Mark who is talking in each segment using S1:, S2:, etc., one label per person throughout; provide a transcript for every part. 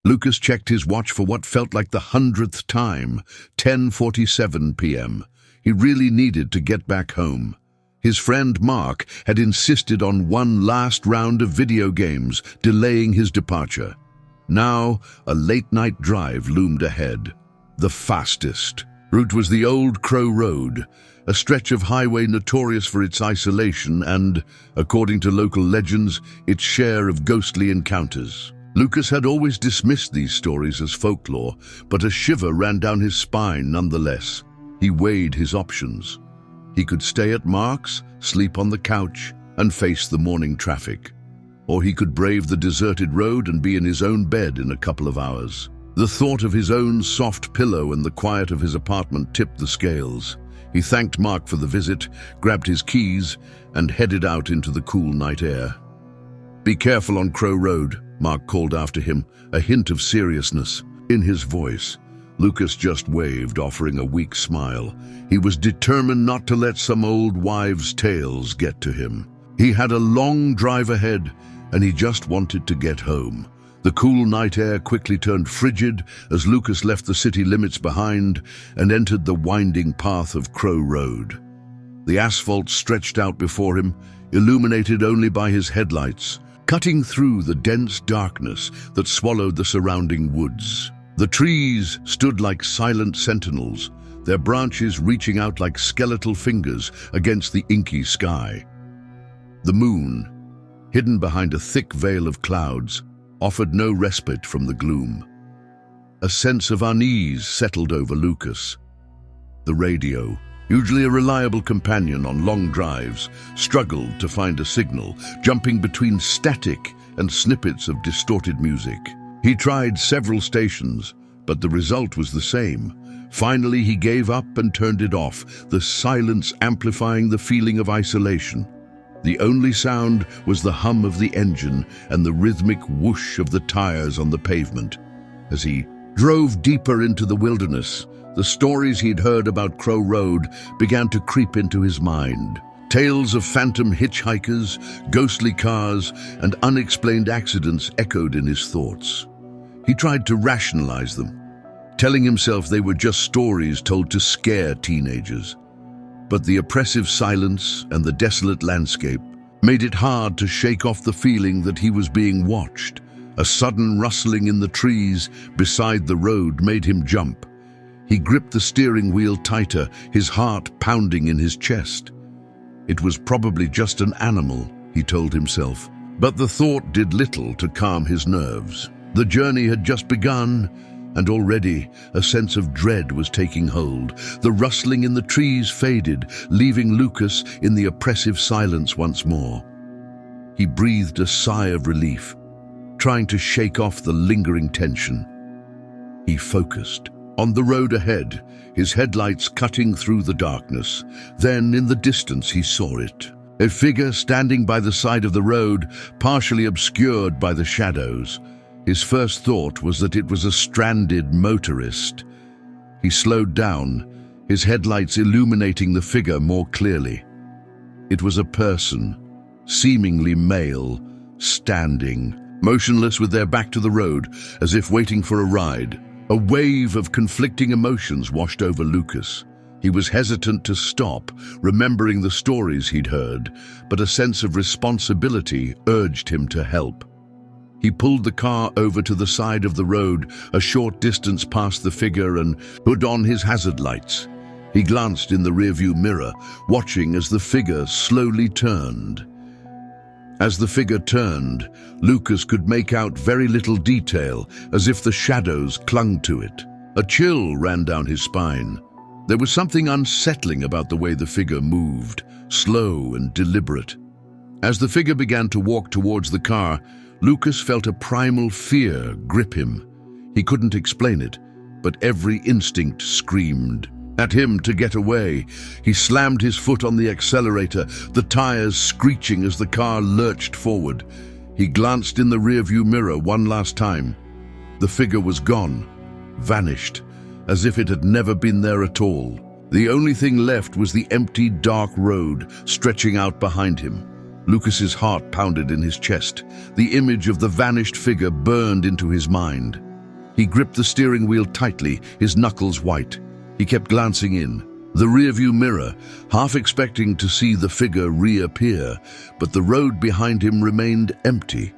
S1: Lucas checked his watch for what felt like the 100th time, 10:47 p.m. He really needed to get back home. His friend Mark had insisted on one last round of video games, delaying his departure. Now, a late-night drive loomed ahead. The fastest route was the Old Crow Road, a stretch of highway notorious for its isolation and, according to local legends, its share of ghostly encounters. Lucas had always dismissed these stories as folklore, but a shiver ran down his spine nonetheless. He weighed his options. He could stay at Mark's, sleep on the couch, and face the morning traffic. Or he could brave the deserted road and be in his own bed in a couple of hours. The thought of his own soft pillow and the quiet of his apartment tipped the scales. He thanked Mark for the visit, grabbed his keys, and headed out into the cool night air. "Be careful on Crow Road," Mark called after him, a hint of seriousness in his voice. Lucas just waved, offering a weak smile. He was determined not to let some old wives' tales get to him. He had a long drive ahead, and he just wanted to get home. The cool night air quickly turned frigid as Lucas left the city limits behind and entered the winding path of Crow Road. The asphalt stretched out before him, illuminated only by his headlights, cutting through the dense darkness that swallowed the surrounding woods. The trees stood like silent sentinels, their branches reaching out like skeletal fingers against the inky sky. The moon, hidden behind a thick veil of clouds, offered no respite from the gloom. A sense of unease settled over Lucas. The radio, usually a reliable companion on long drives, struggled to find a signal, jumping between static and snippets of distorted music. He tried several stations, but the result was the same. Finally, he gave up and turned it off, the silence amplifying the feeling of isolation. The only sound was the hum of the engine and the rhythmic whoosh of the tires on the pavement. As he drove deeper into the wilderness, the stories he'd heard about Crow Road began to creep into his mind. Tales of phantom hitchhikers, ghostly cars, and unexplained accidents echoed in his thoughts. He tried to rationalize them, telling himself they were just stories told to scare teenagers. But the oppressive silence and the desolate landscape made it hard to shake off the feeling that he was being watched. A sudden rustling in the trees beside the road made him jump. He gripped the steering wheel tighter, his heart pounding in his chest. It was probably just an animal, he told himself, but the thought did little to calm his nerves. The journey had just begun, and already a sense of dread was taking hold. The rustling in the trees faded, leaving Lucas in the oppressive silence once more. He breathed a sigh of relief, trying to shake off the lingering tension. He focused on the road ahead, his headlights cutting through the darkness. Then, in the distance, he saw it. A figure standing by the side of the road, partially obscured by the shadows. His first thought was that it was a stranded motorist. He slowed down, his headlights illuminating the figure more clearly. It was a person, seemingly male, standing, motionless with their back to the road, as if waiting for a ride. A wave of conflicting emotions washed over Lucas. He was hesitant to stop, remembering the stories he'd heard, but a sense of responsibility urged him to help. He pulled the car over to the side of the road, a short distance past the figure, and put on his hazard lights. He glanced in the rearview mirror, watching as the figure slowly turned. As the figure turned, Lucas could make out very little detail, as if the shadows clung to it. A chill ran down his spine. There was something unsettling about the way the figure moved, slow and deliberate. As the figure began to walk towards the car, Lucas felt a primal fear grip him. He couldn't explain it, but every instinct screamed at him to get away. He slammed his foot on the accelerator, the tires screeching as the car lurched forward. He glanced in the rearview mirror one last time. The figure was gone, vanished, as if it had never been there at all. The only thing left was the empty, dark road stretching out behind him. Lucas's heart pounded in his chest. The image of the vanished figure burned into his mind. He gripped the steering wheel tightly, his knuckles white. He kept glancing in. The rearview mirror, half expecting to see the figure reappear, but the road behind him remained empty.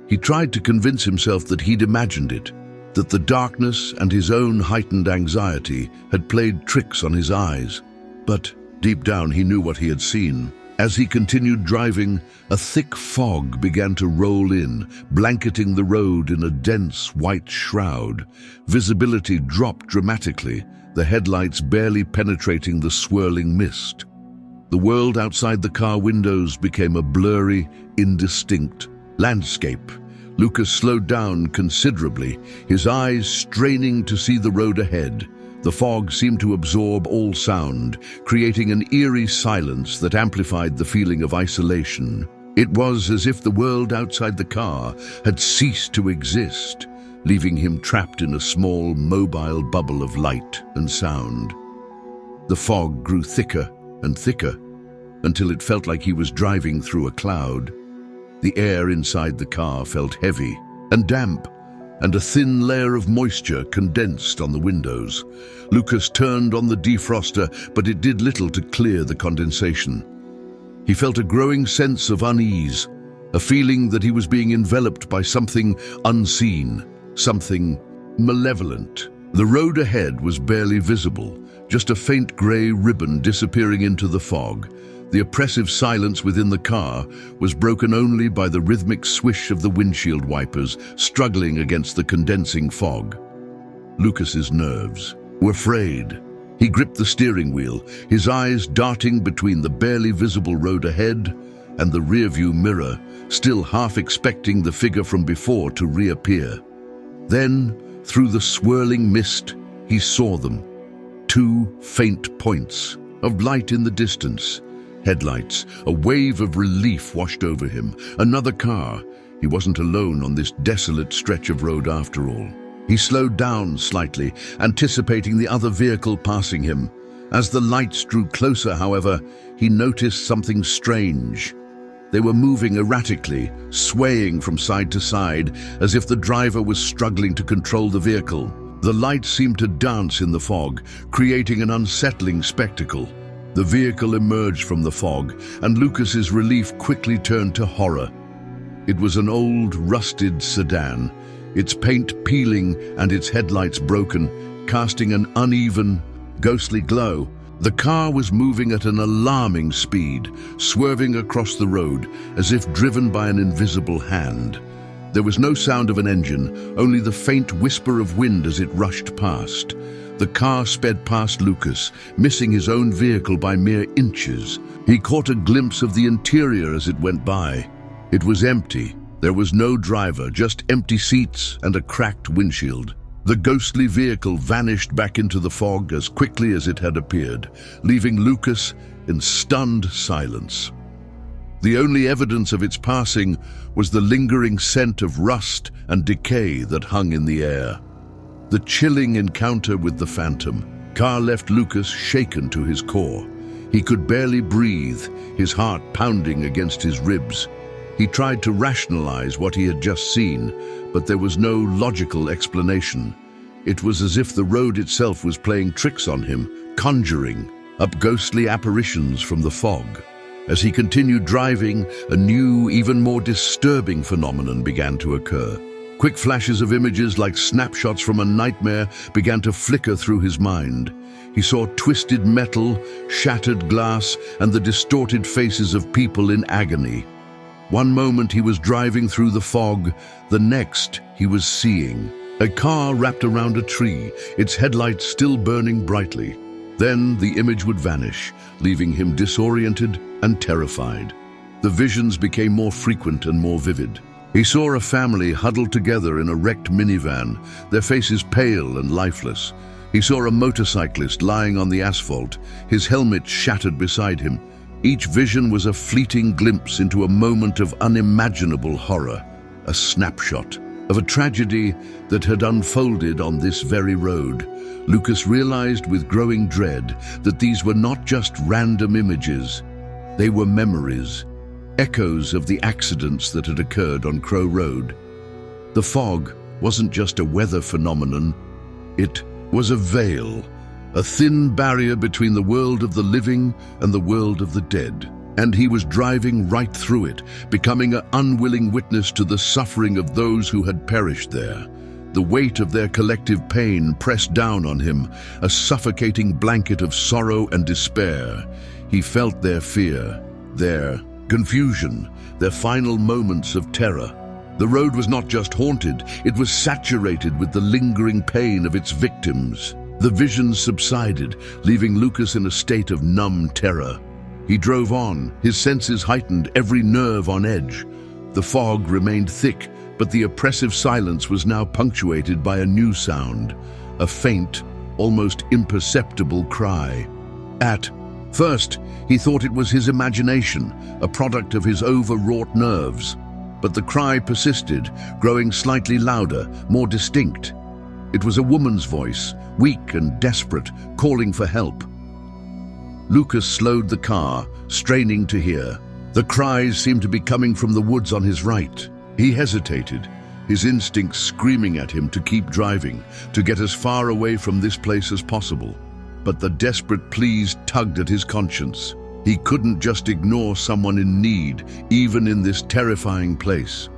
S1: He tried to convince himself that he'd imagined it, that the darkness and his own heightened anxiety had played tricks on his eyes. But deep down he knew what he had seen. As he continued driving, a thick fog began to roll in, blanketing the road in a dense white shroud. Visibility dropped dramatically, the headlights barely penetrating the swirling mist. The world outside the car windows became a blurry, indistinct landscape. Lucas slowed down considerably, his eyes straining to see the road ahead. The fog seemed to absorb all sound, creating an eerie silence that amplified the feeling of isolation. It was as if the world outside the car had ceased to exist, leaving him trapped in a small, mobile bubble of light and sound. The fog grew thicker and thicker, until it felt like he was driving through a cloud. The air inside the car felt heavy and damp, and a thin layer of moisture condensed on the windows. Lucas turned on the defroster, but it did little to clear the condensation. He felt a growing sense of unease, a feeling that he was being enveloped by something unseen, something malevolent. The road ahead was barely visible, just a faint grey ribbon disappearing into the fog. The oppressive silence within the car was broken only by the rhythmic swish of the windshield wipers struggling against the condensing fog. Lucas's nerves were frayed. He gripped the steering wheel, his eyes darting between the barely visible road ahead and the rearview mirror, still half expecting the figure from before to reappear. Then, through the swirling mist, he saw them. Two faint points of light in the distance. Headlights. A wave of relief washed over him. Another car. He wasn't alone on this desolate stretch of road after all. He slowed down slightly, anticipating the other vehicle passing him. As the lights drew closer, however, he noticed something strange. They were moving erratically, swaying from side to side, as if the driver was struggling to control the vehicle. The lights seemed to dance in the fog, creating an unsettling spectacle. The vehicle emerged from the fog, and Lucas's relief quickly turned to horror. It was an old, rusted sedan, its paint peeling and its headlights broken, casting an uneven, ghostly glow. The car was moving at an alarming speed, swerving across the road as if driven by an invisible hand. There was no sound of an engine, only the faint whisper of wind as it rushed past. The car sped past Lucas, missing his own vehicle by mere inches. He caught a glimpse of the interior as it went by. It was empty. There was no driver, just empty seats and a cracked windshield. The ghostly vehicle vanished back into the fog as quickly as it had appeared, leaving Lucas in stunned silence. The only evidence of its passing was the lingering scent of rust and decay that hung in the air. The chilling encounter with the phantom car left Lucas shaken to his core. He could barely breathe, his heart pounding against his ribs. He tried to rationalize what he had just seen, but there was no logical explanation. It was as if the road itself was playing tricks on him, conjuring up ghostly apparitions from the fog. As he continued driving, a new, even more disturbing phenomenon began to occur. Quick flashes of images like snapshots from a nightmare began to flicker through his mind. He saw twisted metal, shattered glass, and the distorted faces of people in agony. One moment he was driving through the fog, the next he was seeing a car wrapped around a tree, its headlights still burning brightly. Then the image would vanish, leaving him disoriented and terrified. The visions became more frequent and more vivid. He saw a family huddled together in a wrecked minivan, their faces pale and lifeless. He saw a motorcyclist lying on the asphalt, his helmet shattered beside him. Each vision was a fleeting glimpse into a moment of unimaginable horror, a snapshot of a tragedy that had unfolded on this very road. Lucas realized with growing dread that these were not just random images. They were memories, echoes of the accidents that had occurred on Crow Road. The fog, wasn't just a weather phenomenon, it was a veil, a thin barrier between the world of the living and the world of the dead. And he was driving right through it, becoming an unwilling witness to the suffering of those who had perished there. The weight of their collective pain pressed down on him, a suffocating blanket of sorrow and despair. He felt their fear, their confusion, their final moments of terror. The road was not just haunted, it was saturated with the lingering pain of its victims. The visions subsided, leaving Lucas in a state of numb terror. He drove on, his senses heightened, every nerve on edge. The fog remained thick, but the oppressive silence was now punctuated by a new sound, a faint, almost imperceptible cry. At first, he thought it was his imagination, a product of his overwrought nerves. But the cry persisted, growing slightly louder, more distinct. It was a woman's voice, weak and desperate, calling for help. Lucas slowed the car, straining to hear. The cries seemed to be coming from the woods on his right. He hesitated, his instincts screaming at him to keep driving, to get as far away from this place as possible. But the desperate pleas tugged at his conscience. He couldn't just ignore someone in need, even in this terrifying place.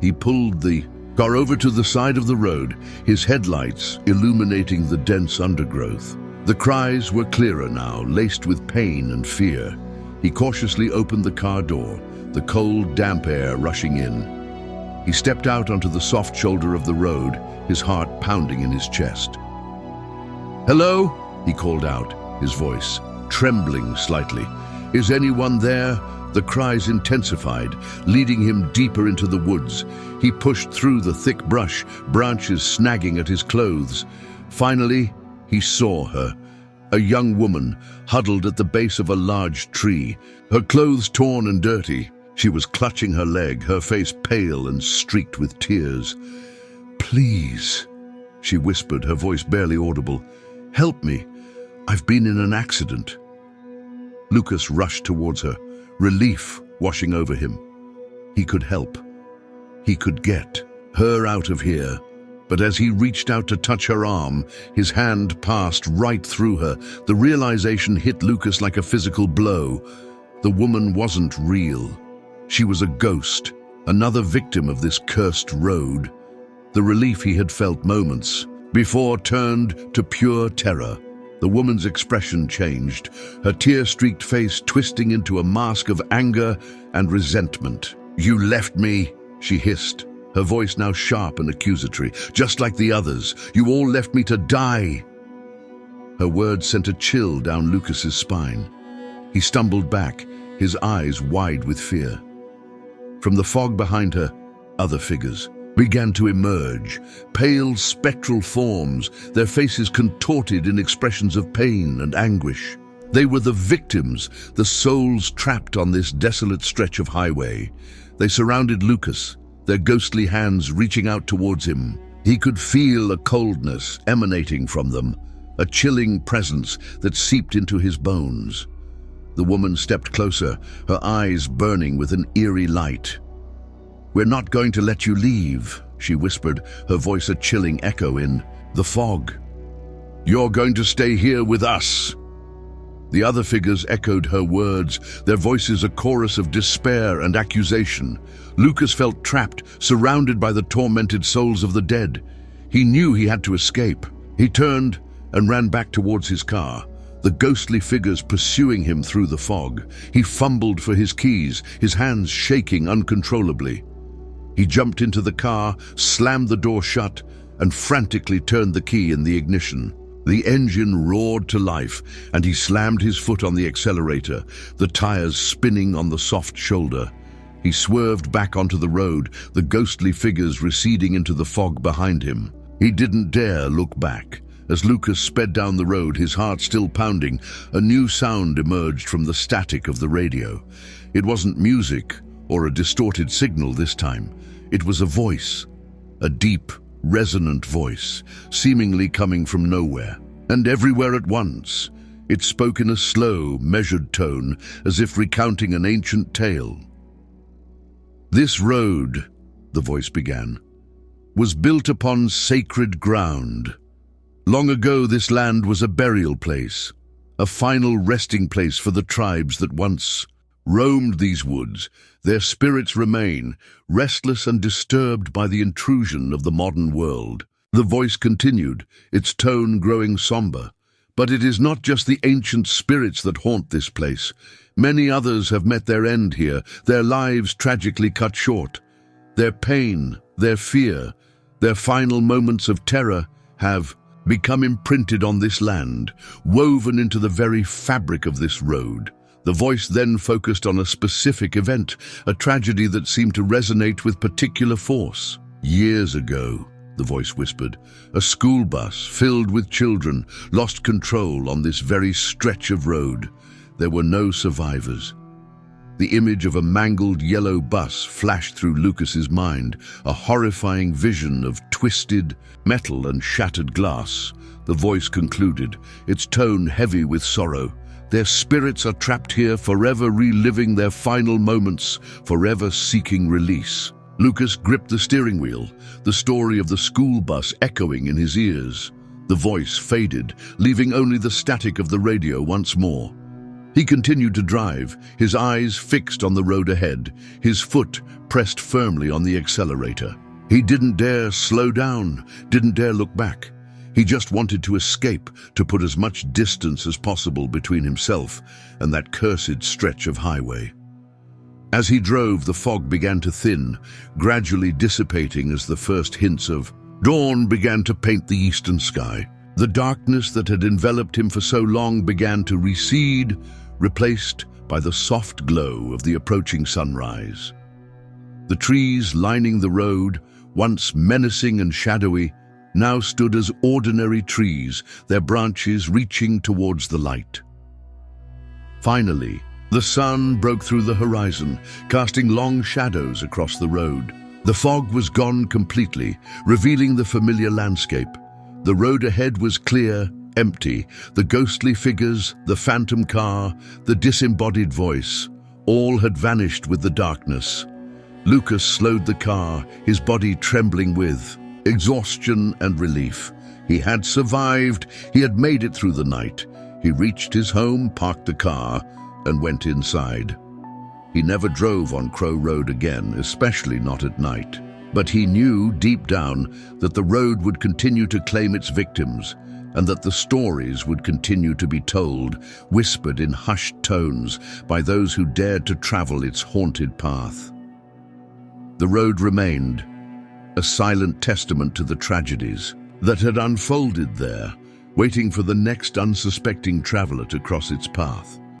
S1: He pulled the car over to the side of the road, his headlights illuminating the dense undergrowth. The cries were clearer now, laced with pain and fear. He cautiously opened the car door, the cold, damp air rushing in. He stepped out onto the soft shoulder of the road, his heart pounding in his chest. "Hello?" he called out, his voice trembling slightly. "Is anyone there?" The cries intensified, leading him deeper into the woods. He pushed through the thick brush, branches snagging at his clothes. Finally, he saw her, a young woman huddled at the base of a large tree, her clothes torn and dirty. She was clutching her leg, her face pale and streaked with tears. "Please," she whispered, her voice barely audible. "Help me. I've been in an accident." Lucas rushed towards her, relief washing over him. He could help. He could get her out of here. But as he reached out to touch her arm, his hand passed right through her. The realization hit Lucas like a physical blow. The woman wasn't real. She was a ghost, another victim of this cursed road. The relief he had felt moments before turned to pure terror. The woman's expression changed, her tear-streaked face twisting into a mask of anger and resentment. "You left me," she hissed, her voice now sharp and accusatory. "Just like the others. You all left me to die." Her words sent a chill down Lucas's spine. He stumbled back, his eyes wide with fear. From the fog behind her, other figures began to emerge, pale spectral forms, their faces contorted in expressions of pain and anguish. They were the victims, the souls trapped on this desolate stretch of highway. They surrounded Lucas, their ghostly hands reaching out towards him. He could feel a coldness emanating from them, a chilling presence that seeped into his bones. The woman stepped closer, her eyes burning with an eerie light. "We're not going to let you leave," she whispered, her voice a chilling echo in the fog. "You're going to stay here with us." The other figures echoed her words, their voices a chorus of despair and accusation. Lucas felt trapped, surrounded by the tormented souls of the dead. He knew he had to escape. He turned and ran back towards his car, the ghostly figures pursuing him through the fog. He fumbled for his keys, his hands shaking uncontrollably. He jumped into the car, slammed the door shut, and frantically turned the key in the ignition. The engine roared to life, and he slammed his foot on the accelerator, the tires spinning on the soft shoulder. He swerved back onto the road, the ghostly figures receding into the fog behind him. He didn't dare look back. As Lucas sped down the road, his heart still pounding, a new sound emerged from the static of the radio. It wasn't music or a distorted signal this time. It was a voice, a deep, resonant voice, seemingly coming from nowhere, and everywhere at once. It spoke in a slow, measured tone, as if recounting an ancient tale. "This road," the voice began, was built upon sacred ground. Long ago, this land was a burial place, a final resting place for the tribes that once roamed these woods. Their spirits remain, restless and disturbed by the intrusion of the modern world. The voice continued, its tone growing somber. But it is not just the ancient spirits that haunt this place. Many others have met their end here, their lives tragically cut short. Their pain, their fear, their final moments of terror have become imprinted on this land, woven into the very fabric of this road. The voice then focused on a specific event, a tragedy that seemed to resonate with particular force. Years ago, the voice whispered, a school bus filled with children lost control on this very stretch of road. There were no survivors. The image of a mangled yellow bus flashed through Lucas's mind, a horrifying vision of twisted metal and shattered glass. The voice concluded, its tone heavy with sorrow. Their spirits are trapped here, forever reliving their final moments, forever seeking release. Lucas gripped the steering wheel, the story of the school bus echoing in his ears. The voice faded, leaving only the static of the radio once more. He continued to drive, his eyes fixed on the road ahead, his foot pressed firmly on the accelerator. He didn't dare slow down, didn't dare look back. He just wanted to escape, to put as much distance as possible between himself and that cursed stretch of highway. As he drove, the fog began to thin, gradually dissipating as the first hints of dawn began to paint the eastern sky. The darkness that had enveloped him for so long began to recede, replaced by the soft glow of the approaching sunrise. The trees lining the road, once menacing and shadowy, now stood as ordinary trees, their branches reaching towards the light. Finally, the sun broke through the horizon, casting long shadows across the road. The fog was gone completely, revealing the familiar landscape. The road ahead was clear, empty. The ghostly figures, the phantom car, the disembodied voice, all had vanished with the darkness. Lucas slowed the car, his body trembling with exhaustion and relief. He had survived. He had made it through the night. He reached his home, parked the car, and went inside. He never drove on Crow Road again, especially not at night. But he knew deep down that the road would continue to claim its victims, and that the stories would continue to be told, whispered in hushed tones by those who dared to travel its haunted path. The road remained, a silent testament to the tragedies that had unfolded there, waiting for the next unsuspecting traveler to cross its path.